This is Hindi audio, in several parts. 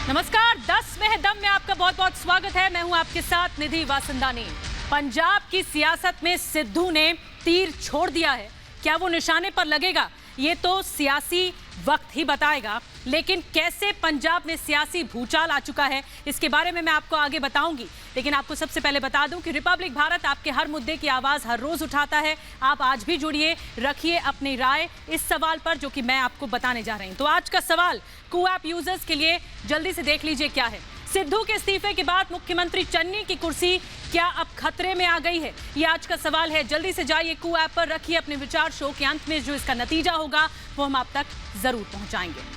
नमस्कार, 10 में है दम में आपका बहुत बहुत स्वागत है। मैं हूं आपके साथ निधि वासंदानी। पंजाब की सियासत में सिद्धू ने तीर छोड़ दिया है। क्या वो निशाने पर लगेगा, ये तो सियासी वक्त ही बताएगा। लेकिन कैसे पंजाब में सियासी भूचाल आ चुका है, इसके बारे में मैं आपको आगे बताऊंगी। लेकिन आपको सबसे पहले बता दूं कि रिपब्लिक भारत आपके हर मुद्दे की आवाज हर रोज उठाता है। आप आज भी जुड़िए, रखिए अपनी राय इस सवाल पर जो कि मैं आपको बताने जा रही हूं। तो आज का सवाल कू ऐप यूजर्स के लिए, जल्दी से देख लीजिए क्या है। सिद्धू के इस्तीफे के बाद मुख्यमंत्री चन्नी की कुर्सी क्या अब खतरे में आ गई है, ये आज का सवाल है। जल्दी से जाइए कू ऐप पर, रखिए अपने विचार। शो के अंत में जो इसका नतीजा होगा वो हम आप तक जरूर पहुंचाएंगे।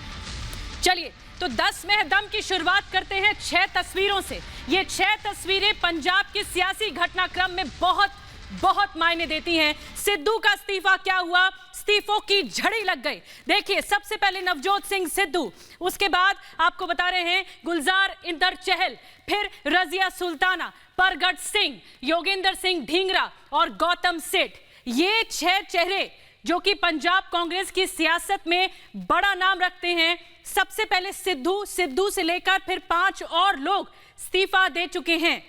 चलिए, तो 10 में है दम की शुरुआत करते हैं 6 तस्वीरों से। ये 6 तस्वीरें पंजाब के सियासी घटनाक्रम में बहुत बहुत मायने देती हैं। सिद्धू का इस्तीफा क्या हुआ, इस्तीफों की झड़ी लग गई। देखिए, सबसे पहले नवजोत सिंह सिद्धू, उसके बाद आपको बता रहे हैं गुलजार इंदर चहल, फिर रजिया सुल्ताना, परगट सिंह, योगेंद्र सिंह ढींगरा और गौतम सेठ। ये 6 चेहरे जो कि पंजाब कांग्रेस की सियासत में बड़ा नाम रखते हैं। सबसे पहले सिद्धू से लेकर फिर 5 और लोग इस्तीफा दे चुके हैं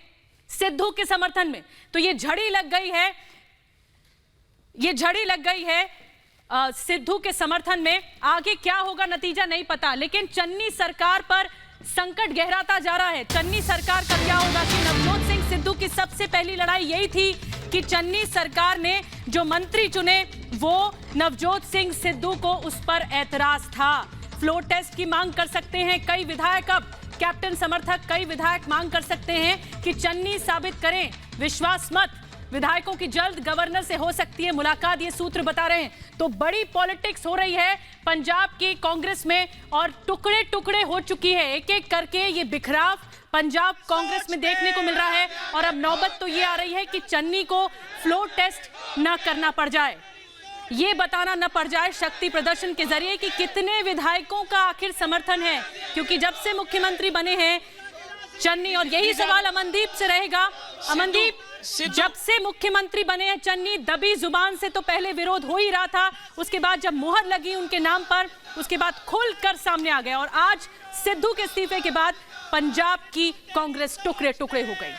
सिद्धू के समर्थन में। तो ये झड़ी लग गई है सिद्धू के समर्थन में। आगे क्या होगा नतीजा नहीं पता, लेकिन चन्नी सरकार पर संकट गहराता जा रहा है। चन्नी सरकार का क्या होगा कि नवजोत सिंह सिद्धू की सबसे पहली लड़ाई यही थी कि चन्नी सरकार ने जो मंत्री चुने वो नवजोत सिंह सिद्धू को उस पर ऐतराज था। फ्लोर टेस्ट की मांग कर सकते हैं कई विधायक, अब कैप्टन समर्थक कई विधायक मांग कर सकते हैं कि चन्नी साबित करें विश्वास मत। विधायकों की जल्द गवर्नर से हो सकती है मुलाकात, ये सूत्र बता रहे हैं। तो बड़ी पॉलिटिक्स हो रही है पंजाब की कांग्रेस में और टुकड़े टुकड़े हो चुकी है। एक एक करके ये बिखराव पंजाब कांग्रेस में देखने को मिल रहा है। और अब नौबत तो ये आ रही है कि चन्नी को फ्लोर टेस्ट न करना पड़ जाए, ये बताना न पड़ जाए शक्ति प्रदर्शन के जरिए कि कितने विधायकों का आखिर समर्थन है। क्योंकि जब से मुख्यमंत्री बने हैं चन्नी, और यही सवाल अमनदीप से रहेगा। अमनदीप, जब से मुख्यमंत्री बने हैं चन्नी, दबी जुबान से तो पहले विरोध हो ही रहा था, उसके बाद जब मुहर लगी उनके नाम पर, उसके बाद खुलकर सामने आ गया। और आज सिद्धू के इस्तीफे के बाद पंजाब की कांग्रेस टुकड़े टुकड़े हो गई।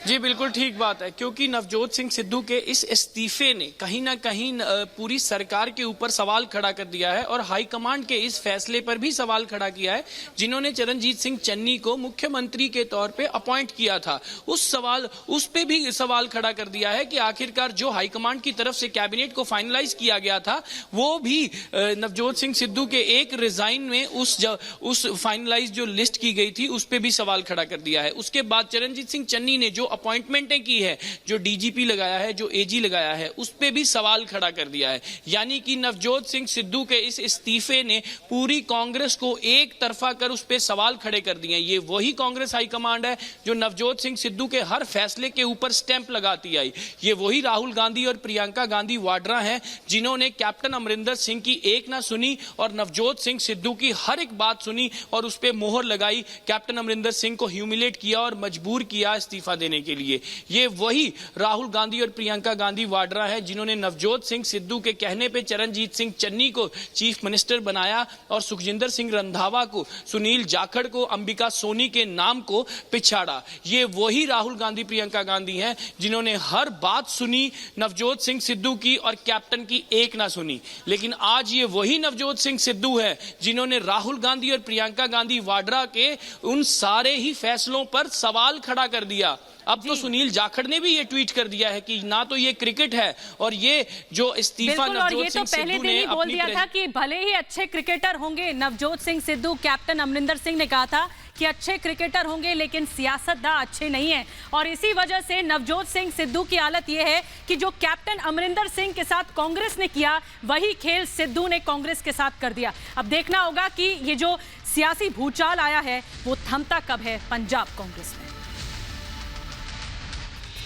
जी बिल्कुल ठीक बात है, क्योंकि नवजोत सिंह सिद्धू के इस इस्तीफे ने कहीं ना कहीं पूरी सरकार के ऊपर सवाल खड़ा कर दिया है और हाईकमांड के इस फैसले पर भी सवाल खड़ा किया है जिन्होंने चरणजीत सिंह चन्नी को मुख्यमंत्री के तौर पे अपॉइंट किया था। उस पे भी सवाल खड़ा कर दिया है कि आखिरकार जो हाईकमांड की तरफ से कैबिनेट को फाइनलाइज किया गया था वो भी नवजोत सिंह सिद्धू के एक रिजाइन में उस फाइनलाइज जो लिस्ट की गई थी उस पे भी सवाल खड़ा कर दिया है। उसके बाद चरणजीत सिंह चन्नी ने जो अपॉइंटमेंटें की है, जो डीजीपी लगाया है, जो एजी लगाया है, उस पे भी सवाल खड़ा कर दिया है। यानी कि नवजोत सिंह सिद्धू के इस इस्तीफे ने पूरी कांग्रेस को एक तरफा कर उस पे सवाल खड़े कर दिए। ये वही कांग्रेस हाईकमांड है जो नवजोत सिंह सिद्धू के हर फैसले के ऊपर स्टैंप लगाती आई। ये वही राहुल गांधी और प्रियंका गांधी वाड्रा हैं जिन्होंने कैप्टन अमरिंदर सिंह की एक ना सुनी और नवजोत सिंह सिद्धू की हर एक बात सुनी और उस पर मोहर लगाई। कैप्टन अमरिंदर सिंह को ह्यूमिलेट किया और मजबूर किया इस्तीफा देने के लिए। ये वही राहुल गांधी और प्रियंका गांधी वाड्रा है जिन्होंने नवजोत सिंह सिद्धू के कहने पे चरणजीत सिंह चन्नी को चीफ मिनिस्टर बनाया और सुखजिंदर सिंह रंधावा को, सुनील जाखड़ को, अंबिका सोनी के नाम को पिछाड़ा। ये वही राहुल गांधी प्रियंका गांधी हैं जिन्होंने हर बात सुनी नवजोत सिंह सिद्धू की और कैप्टन की एक ना सुनी। लेकिन आज ये वही नवजोत सिंह सिद्धू है जिन्होंने राहुल गांधी और प्रियंका गांधी वाड्रा के उन सारे ही फैसलों पर सवाल खड़ा कर दिया। अब तो सुनील जाखड़ ने भी ये ट्वीट कर दिया है कि ना तो ये क्रिकेट है और ये जो इस्तीफा नवजोत सिंह सिद्धू ने बोल दिया था कि भले ही अच्छे क्रिकेटर होंगे नवजोत सिंह सिद्धू, कैप्टन अमरिंदर सिंह ने कहा था कि अच्छे क्रिकेटर होंगे लेकिन सियासतदान अच्छे नहीं है। और इसी वजह से नवजोत सिंह सिद्धू की हालत यह है कि जो कैप्टन अमरिंदर सिंह के साथ कांग्रेस ने किया वही खेल सिद्धू ने कांग्रेस के साथ कर दिया। अब देखना होगा कि ये जो सियासी भूचाल आया है वो थमता कब है पंजाब कांग्रेस में।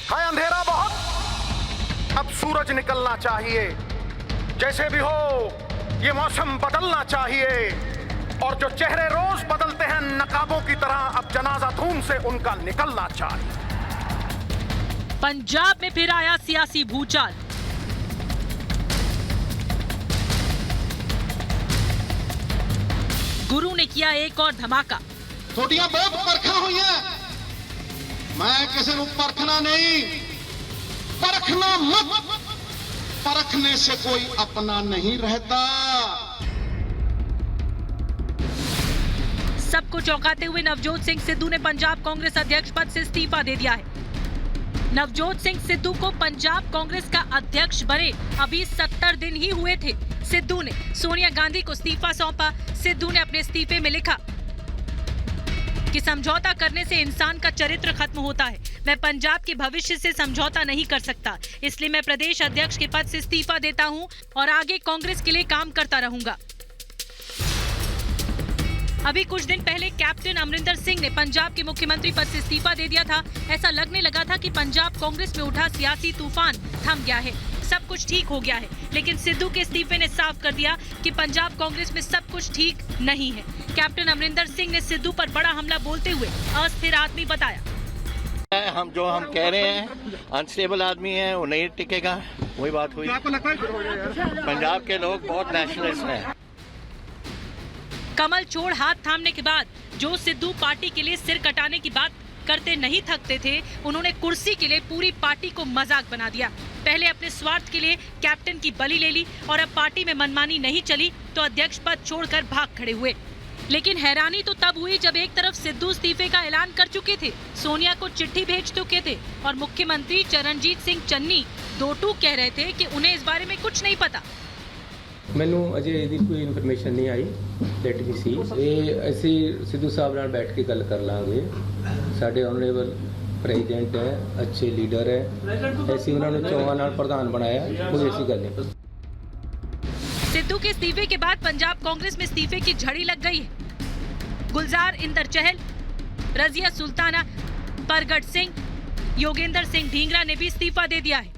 है अंधेरा बहुत, अब सूरज निकलना चाहिए। जैसे भी हो ये मौसम बदलना चाहिए और जो चेहरे रोज बदलते हैं नकाबों की तरह, अब जनाजा धूम से उनका निकलना चाहिए। पंजाब में फिर आया सियासी भूचाल। गुरु ने किया एक और धमाका। थोड़ियां बहुत परखा हुई है, मैं किसी को परखना नहीं, परखना मत, परखने से कोई अपना नहीं रहता। सबको चौंकाते हुए नवजोत सिंह सिद्धू ने पंजाब कांग्रेस अध्यक्ष पद से इस्तीफा दे दिया है। नवजोत सिंह सिद्धू को पंजाब कांग्रेस का अध्यक्ष बने अभी 70 दिन ही हुए थे। सिद्धू ने सोनिया गांधी को इस्तीफा सौंपा। सिद्धू ने अपने इस्तीफे में लिखा कि समझौता करने से इंसान का चरित्र खत्म होता है। मैं पंजाब के भविष्य से समझौता नहीं कर सकता, इसलिए मैं प्रदेश अध्यक्ष के पद से इस्तीफा देता हूं और आगे कांग्रेस के लिए काम करता रहूंगा। अभी कुछ दिन पहले कैप्टन अमरिंदर सिंह ने पंजाब के मुख्यमंत्री पद से इस्तीफा दे दिया था। ऐसा लगने लगा था कि पंजाब कांग्रेस में उठा सियासी तूफान थम गया है, सब कुछ ठीक हो गया है। लेकिन सिद्धू के इस्तीफे ने साफ कर दिया कि पंजाब कांग्रेस में सब कुछ ठीक नहीं है। कैप्टन अमरिंदर सिंह ने सिद्धू पर बड़ा हमला बोलते हुए अस्थिर आदमी बताया। हम कह रहे हैं अनस्टेबल आदमी है, वो नहीं टिकेगा, वही बात हुई। पंजाब के लोग बहुत नेशनलिस्ट हैं। कमल छोड़ हाथ थामने के बाद जो सिद्धू पार्टी के लिए सिर कटाने की बात करते नहीं थकते थे, उन्होंने कुर्सी के लिए पूरी पार्टी को मजाक बना दिया। पहले अपने स्वार्थ के लिए कैप्टन की बलि ले ली और अब पार्टी में मनमानी नहीं चली तो अध्यक्ष पद छोड़कर भाग खड़े हुए। लेकिन हैरानी तो तब हुई जब एक तरफ सिद्धू इस्तीफे का ऐलान कर चुके थे, सोनिया को चिट्ठी भेज चुके थे और मुख्यमंत्री चरणजीत सिंह चन्नी दो टूक कह रहे थे कि उन्हें इस बारे में कुछ नहीं पता। ਮੈਨੂੰ ਅਜੇ ਇਹਦੀ ਕੋਈ ਇਨਫੋਰਮੇਸ਼ਨ ਨਹੀਂ ਆਈ। ਲੈਟ ਮੀ ਸੀ, ਇਹ ਅਸੀਂ ਸਿੱਧੂ ਸਾਹਿਬ ਨਾਲ ਬੈਠ ਕੇ ਗੱਲ ਕਰ ਲਾਂਗੇ। ਸਾਡੇ ਆਨਰੇਬਲ ਪ੍ਰੈਜ਼ੀਡੈਂਟ ਹੈ, ਅੱਛੇ ਲੀਡਰ ਹੈ, ਅਸੀਂ ਉਹਨਾਂ ਨੂੰ ਚੋਣਾਂ ਨਾਲ ਪ੍ਰਧਾਨ ਬਣਾਇਆ, ਕੋਈ ਐਸੀ ਗੱਲ नहीं। सिद्धू के इस्तीफे के बाद पंजाब कांग्रेस में इस्तीफे की झड़ी लग गई है। गुलजार इंदर चहल, रजिया सुल्ताना, परगट सिंह, योगेंद्र सिंह ढींगरा ने भी इस्तीफा दे दिया है।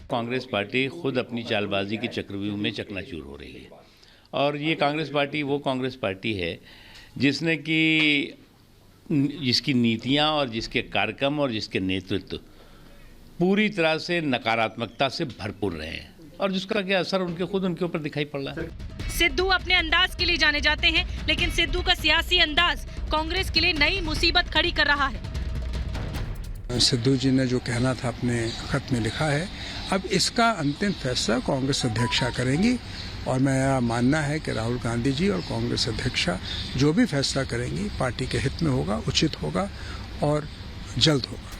कांग्रेस पार्टी खुद अपनी चालबाजी की चक्रव्यूह में चकनाचूर हो रही है और ये कांग्रेस पार्टी वो कांग्रेस पार्टी है जिसकी नीतियां और जिसके कार्यक्रम और जिसके नेतृत्व पूरी तरह से नकारात्मकता से भरपूर रहे हैं और जिसका क्या असर उनके ऊपर दिखाई पड़ रहा है। सिद्धू अपने अंदाज के लिए जाने जाते हैं, लेकिन सिद्धू का सियासी अंदाज कांग्रेस के लिए नई मुसीबत खड़ी कर रहा है। सिद्धू जी ने जो कहना था अपने खत में लिखा है, अब इसका अंतिम फैसला कांग्रेस अध्यक्षा करेंगी और मेरा मानना है कि राहुल गांधी जी और कांग्रेस अध्यक्षा जो भी फैसला करेंगी पार्टी के हित में होगा, उचित होगा और जल्द होगा।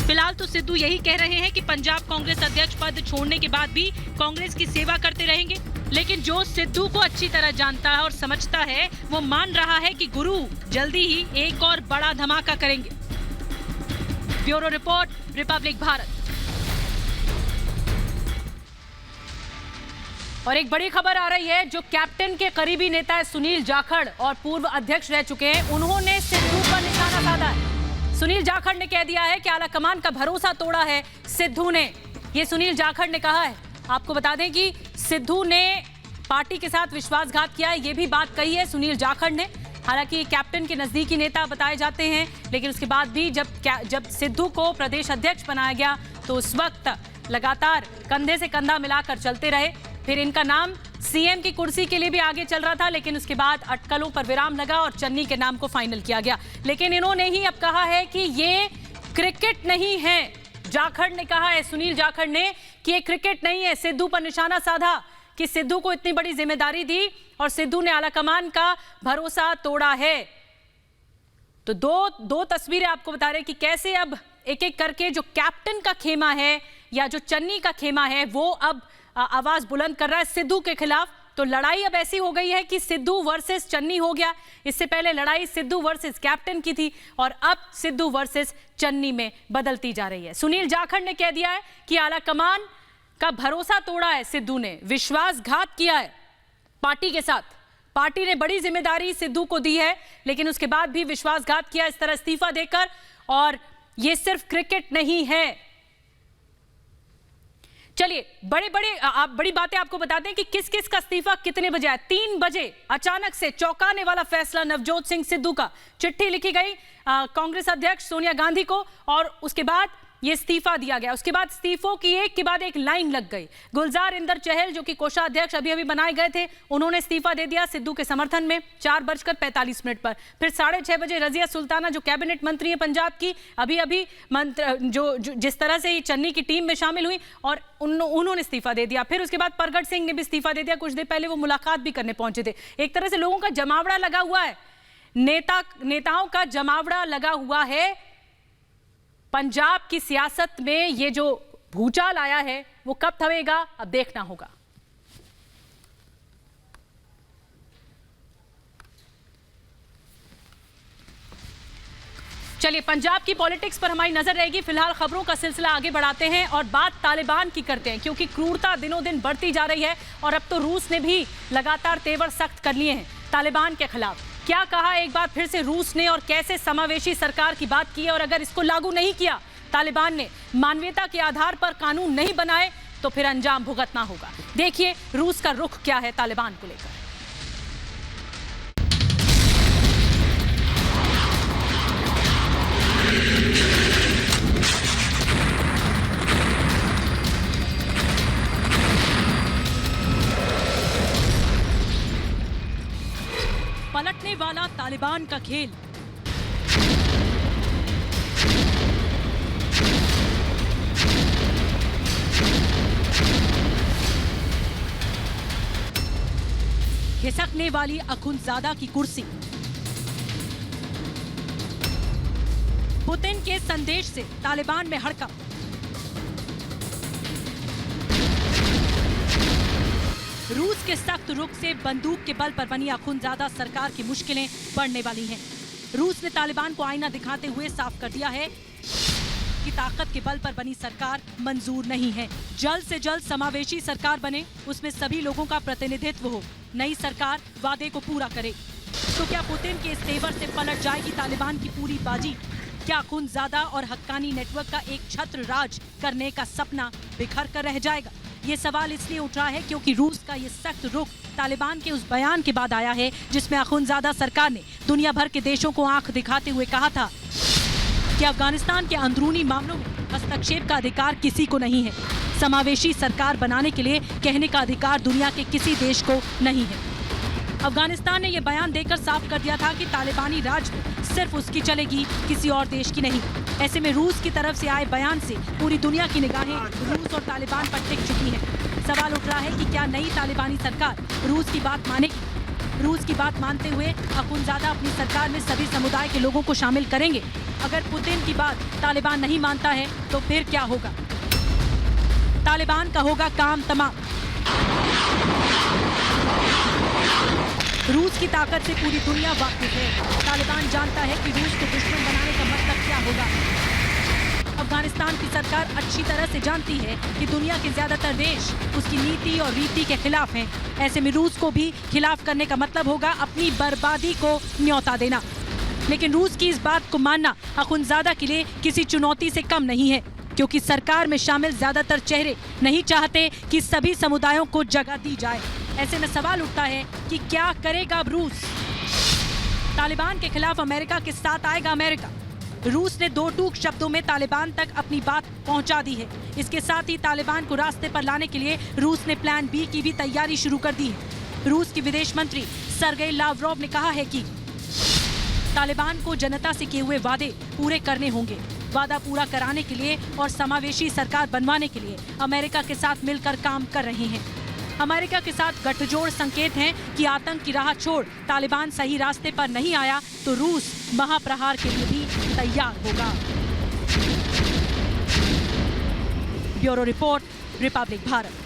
फिलहाल तो सिद्धू यही कह रहे हैं कि पंजाब कांग्रेस अध्यक्ष पद छोड़ने के बाद भी कांग्रेस की सेवा करते रहेंगे, लेकिन जो सिद्धू को अच्छी तरह जानता है और समझता है, वो मान रहा है कि गुरु जल्दी ही एक और बड़ा धमाका करेंगे। Bureau report, Republic Bharat. और एक बड़ी खबर आ रही है, जो कैप्टन के करीबी नेता है सुनील जाखड़ और पूर्व अध्यक्ष रह चुके हैं, उन्होंने सिद्धू पर निशाना साधा है। सुनील जाखड़ ने कह दिया है कि आलाकमान का भरोसा तोड़ा है सिद्धू ने। ये सुनील जाखड़ ने कहा है। आपको बता दें कि सिद्धू ने पार्टी के साथ विश्वासघात किया है, ये भी बात कही है सुनील जाखड़ ने। हालांकि कैप्टन के नजदीकी नेता बताए जाते हैं, लेकिन उसके बाद भी जब सिद्धू को प्रदेश अध्यक्ष बनाया गया तो उस वक्त लगातार कंधे से कंधा मिलाकर चलते रहे। फिर इनका नाम सीएम की कुर्सी के लिए भी आगे चल रहा था, लेकिन उसके बाद अटकलों पर विराम लगा और चन्नी के नाम को फाइनल किया गया। लेकिन इन्होंने ही अब कहा है कि ये क्रिकेट नहीं है। जाखड़ ने कहा है, सुनील जाखड़ ने, कि ये क्रिकेट नहीं है। सिद्धू पर निशाना साधा कि सिद्धू को इतनी बड़ी जिम्मेदारी दी और सिद्धू ने आलाकमान का भरोसा तोड़ा है। तो दो तस्वीरें आपको बता रहे कि कैसे अब एक एक करके जो कैप्टन का खेमा है या जो चन्नी का खेमा है, वो अब आवाज बुलंद कर रहा है सिद्धू के खिलाफ। तो लड़ाई अब ऐसी हो गई है कि सिद्धू वर्सेस चन्नी हो गया। इससे पहले लड़ाई सिद्धू वर्सेस कैप्टन की थी और अब सिद्धू वर्सेस चन्नी में बदलती जा रही है। सुनील जाखड़ ने कह दिया है कि आलाकमान का भरोसा तोड़ा है सिद्धू ने, विश्वासघात किया है पार्टी के साथ। पार्टी ने बड़ी जिम्मेदारी सिद्धू को दी है, लेकिन उसके बाद भी विश्वासघात किया इस तरह इस्तीफा देकर। और ये सिर्फ क्रिकेट नहीं है। चलिए बड़ी बातें आपको बताते हैं कि किस किस का इस्तीफा कितने बजे आया। 3 बजे अचानक से चौंकाने वाला फैसला नवजोत सिंह सिद्धू का। चिट्ठी लिखी गई कांग्रेस अध्यक्ष सोनिया गांधी को और उसके बाद ये इस्तीफा दिया गया। उसके बाद इस्तीफों की एक के बाद एक लाइन लग गई। गुलजार इंदर चहल जो कि कोषाध्यक्ष अभी बनाए गए थे, उन्होंने इस्तीफा दे दिया सिद्धू के समर्थन में 4:45 पर। फिर 6:30 बजे रजिया सुल्ताना जो कैबिनेट मंत्री है पंजाब की, अभी जो जिस तरह से चन्नी की टीम में शामिल हुई और उन्होंने इस्तीफा दे दिया। फिर उसके बाद परगट सिंह ने भी इस्तीफा दे दिया। कुछ देर पहले वो मुलाकात भी करने पहुंचे थे। एक तरह से लोगों का जमावड़ा लगा हुआ है, नेताओं का जमावड़ा लगा हुआ है। पंजाब की सियासत में ये जो भूचाल आया है वो कब थमेगा, अब देखना होगा। चलिए, पंजाब की पॉलिटिक्स पर हमारी नजर रहेगी। फिलहाल खबरों का सिलसिला आगे बढ़ाते हैं और बात तालिबान की करते हैं, क्योंकि क्रूरता दिनों दिन बढ़ती जा रही है और अब तो रूस ने भी लगातार तेवर सख्त कर लिए हैं तालिबान के खिलाफ। क्या कहा एक बार फिर से रूस ने और कैसे समावेशी सरकार की बात की है, और अगर इसको लागू नहीं किया तालिबान ने, मानवीयता के आधार पर कानून नहीं बनाए, तो फिर अंजाम भुगतना होगा। देखिए रूस का रुख क्या है तालिबान को लेकर। पलटने वाला तालिबान का खेल। खिसकने वाली अखुंज़ादा की कुर्सी। पुतिन के संदेश से तालिबान में हड़कंप। रूस के सख्त रुख से बंदूक के बल पर बनी अखुंज़ादा सरकार की मुश्किलें बढ़ने वाली हैं। रूस ने तालिबान को आईना दिखाते हुए साफ कर दिया है कि ताकत के बल पर बनी सरकार मंजूर नहीं है। जल्द से जल्द समावेशी सरकार बने, उसमें सभी लोगों का प्रतिनिधित्व हो। नई सरकार वादे को पूरा करे। तो क्या पुतिन के इस तेवर से पलट जाएगी तालिबान की पूरी बाजी? क्या अखुंज़ादा और हक्कानी नेटवर्क का एक छत्र राज करने का सपना बिखर कर रह जाएगा? ये सवाल इसलिए उठ रहा है क्योंकि रूस का ये सख्त रुख तालिबान के उस बयान के बाद आया है जिसमें अखुंज़ादा सरकार ने दुनिया भर के देशों को आंख दिखाते हुए कहा था कि अफगानिस्तान के अंदरूनी मामलों में हस्तक्षेप का अधिकार किसी को नहीं है। समावेशी सरकार बनाने के लिए कहने का अधिकार दुनिया के किसी देश को नहीं है। अफगानिस्तान ने यह बयान देकर साफ कर दिया था कि तालिबानी राज सिर्फ उसकी चलेगी, किसी और देश की नहीं। ऐसे में रूस की तरफ से आए बयान से पूरी दुनिया की निगाहें रूस और तालिबान पर टिक चुकी हैं। सवाल उठ रहा है कि क्या नई तालिबानी सरकार रूस की बात मानेगी? रूस की बात मानते हुए अखुंज़ादा अपनी सरकार में सभी समुदाय के लोगों को शामिल करेंगे? अगर पुतिन की बात तालिबान नहीं मानता है तो फिर क्या होगा? तालिबान का होगा काम तमाम। रूस की ताकत से पूरी दुनिया वाकिफ है। तालिबान जानता है कि रूस को दुश्मन बनाने का मतलब क्या होगा। अफगानिस्तान की सरकार अच्छी तरह से जानती है कि दुनिया के ज्यादातर देश उसकी नीति और रीति के खिलाफ हैं। ऐसे में रूस को भी खिलाफ करने का मतलब होगा अपनी बर्बादी को न्योता देना। लेकिन रूस की इस बात को मानना अखुंज़ादा के लिए किसी चुनौती से कम नहीं है, क्योंकि सरकार में शामिल ज्यादातर चेहरे नहीं चाहते कि सभी समुदायों को जगह दी जाए। ऐसे में सवाल उठता है कि क्या करेगा अब रूस? तालिबान के खिलाफ अमेरिका के साथ आएगा अमेरिका। रूस ने दो टूक शब्दों में तालिबान तक अपनी बात पहुंचा दी है। इसके साथ ही तालिबान को रास्ते पर लाने के लिए रूस ने प्लान बी की भी तैयारी शुरू कर दी है। रूस के विदेश मंत्री सर्गेई लावरोव ने कहा है कि तालिबान को जनता से किए हुए वादे पूरे करने होंगे। वादा पूरा कराने के लिए और समावेशी सरकार बनवाने के लिए अमेरिका के साथ मिलकर काम कर रहे हैं। अमेरिका के साथ गठजोड़ संकेत हैं कि आतंक की राह छोड़ तालिबान सही रास्ते पर नहीं आया तो रूस महाप्रहार के लिए भी तैयार होगा। Bureau report, Republic Bharat.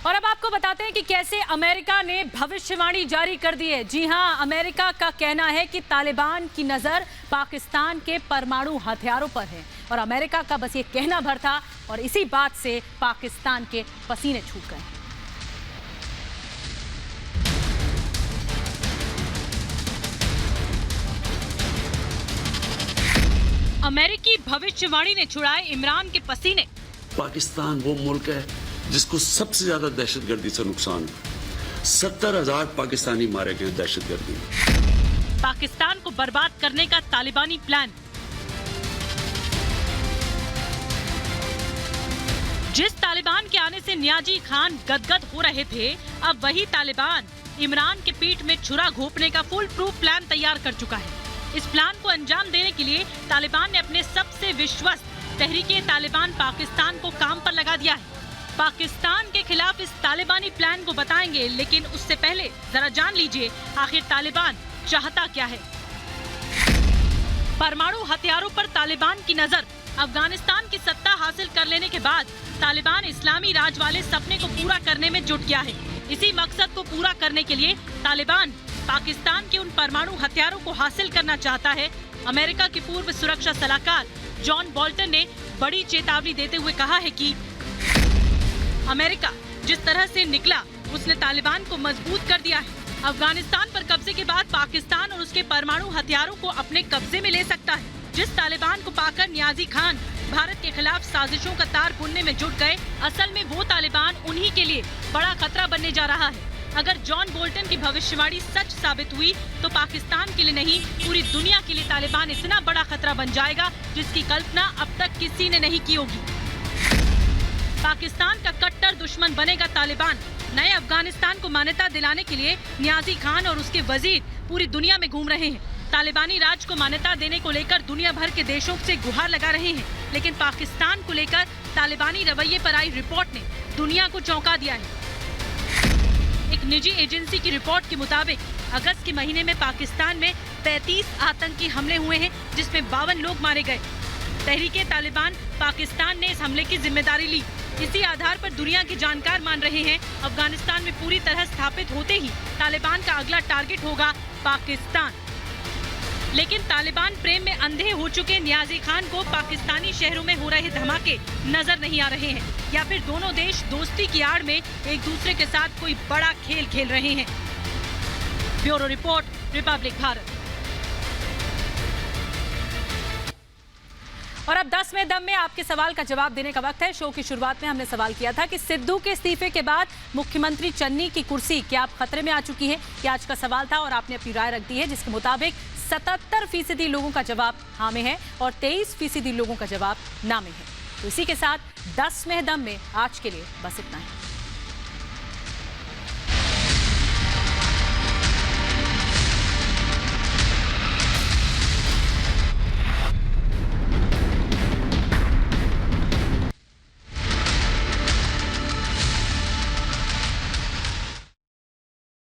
और अब आपको बताते हैं कि कैसे अमेरिका ने भविष्यवाणी जारी कर दी है। जी हां, अमेरिका का कहना है कि तालिबान की नजर पाकिस्तान के परमाणु हथियारों पर है और अमेरिका का बस ये कहना भर था और इसी बात से पाकिस्तान के पसीने छूट गए। अमेरिकी भविष्यवाणी ने छुड़ाए इमरान के पसीने। पाकिस्तान वो मुल्क है जिसको सबसे ज्यादा दहशतगर्दी से नुकसान हुआ। 70,000 पाकिस्तानी मारे गए दहशतगर्दी। पाकिस्तान को बर्बाद करने का तालिबानी प्लान। जिस तालिबान के आने से नियाजी खान गदगद हो रहे थे, अब वही तालिबान इमरान के पीठ में छुरा घोंपने का फुल प्रूफ प्लान तैयार कर चुका है। इस प्लान को अंजाम देने के लिए तालिबान ने अपने सबसे विश्वस्त तहरीके तालिबान पाकिस्तान को काम पर लगा दिया है। पाकिस्तान के खिलाफ इस तालिबानी प्लान को बताएंगे, लेकिन उससे पहले जरा जान लीजिए आखिर तालिबान चाहता क्या है। परमाणु हथियारों पर तालिबान की नजर। अफगानिस्तान की सत्ता हासिल कर लेने के बाद तालिबान इस्लामी राज वाले सपने को पूरा करने में जुट गया है। इसी मकसद को पूरा करने के लिए तालिबान पाकिस्तान के उन परमाणु हथियारों को हासिल करना चाहता है। अमेरिका के पूर्व सुरक्षा सलाहकार जॉन बोल्टन ने बड़ी चेतावनी देते हुए कहा है कि अमेरिका जिस तरह से निकला उसने तालिबान को मजबूत कर दिया है। अफगानिस्तान पर कब्जे के बाद पाकिस्तान और उसके परमाणु हथियारों को अपने कब्जे में ले सकता है। जिस तालिबान को पाकर नियाजी खान भारत के खिलाफ साजिशों का तार बुनने में जुट गए, असल में वो तालिबान उन्हीं के लिए बड़ा खतरा बनने जा रहा है। अगर जॉन बोल्टन की भविष्यवाणी सच साबित हुई तो पाकिस्तान के लिए नहीं, पूरी दुनिया के लिए तालिबान इतना बड़ा खतरा बन जाएगा जिसकी कल्पना अब तक किसी ने नहीं की होगी। पाकिस्तान का कट्टर दुश्मन बनेगा तालिबान। नए अफगानिस्तान को मान्यता दिलाने के लिए नियाजी खान और उसके वजीर पूरी दुनिया में घूम रहे हैं। तालिबानी राज को मान्यता देने को लेकर दुनिया भर के देशों से गुहार लगा रहे हैं, लेकिन पाकिस्तान को लेकर तालिबानी रवैये पर आई रिपोर्ट ने दुनिया को चौंका दिया है। एक निजी एजेंसी की रिपोर्ट के मुताबिक अगस्त के महीने में पाकिस्तान में 35 आतंकी हमले हुए हैं, जिसमें 52 लोग मारे गए। तहरीके तालिबान पाकिस्तान ने इस हमले की जिम्मेदारी ली। इसी आधार पर दुनिया के जानकार मान रहे हैं अफगानिस्तान में पूरी तरह स्थापित होते ही तालिबान का अगला टारगेट होगा पाकिस्तान। लेकिन तालिबान प्रेम में अंधे हो चुके नियाजी खान को पाकिस्तानी शहरों में हो रहे धमाके नजर नहीं आ रहे हैं, या फिर दोनों देश दोस्ती की आड़ में एक दूसरे के साथ कोई बड़ा खेल खेल रहे हैं। Bureau report, Republic Bharat. और अब 10 में दम में आपके सवाल का जवाब देने का वक्त है। शो की शुरुआत में हमने सवाल किया था कि सिद्धू के इस्तीफे के बाद मुख्यमंत्री चन्नी की कुर्सी क्या अब खतरे में आ चुकी है। ये आज का सवाल था और आपने अपनी राय रख दी है, जिसके मुताबिक 77% लोगों का जवाब हाँ में है और 23% लोगों का जवाब ना में है। तो इसी के साथ 10 में दम में आज के लिए बस इतना है।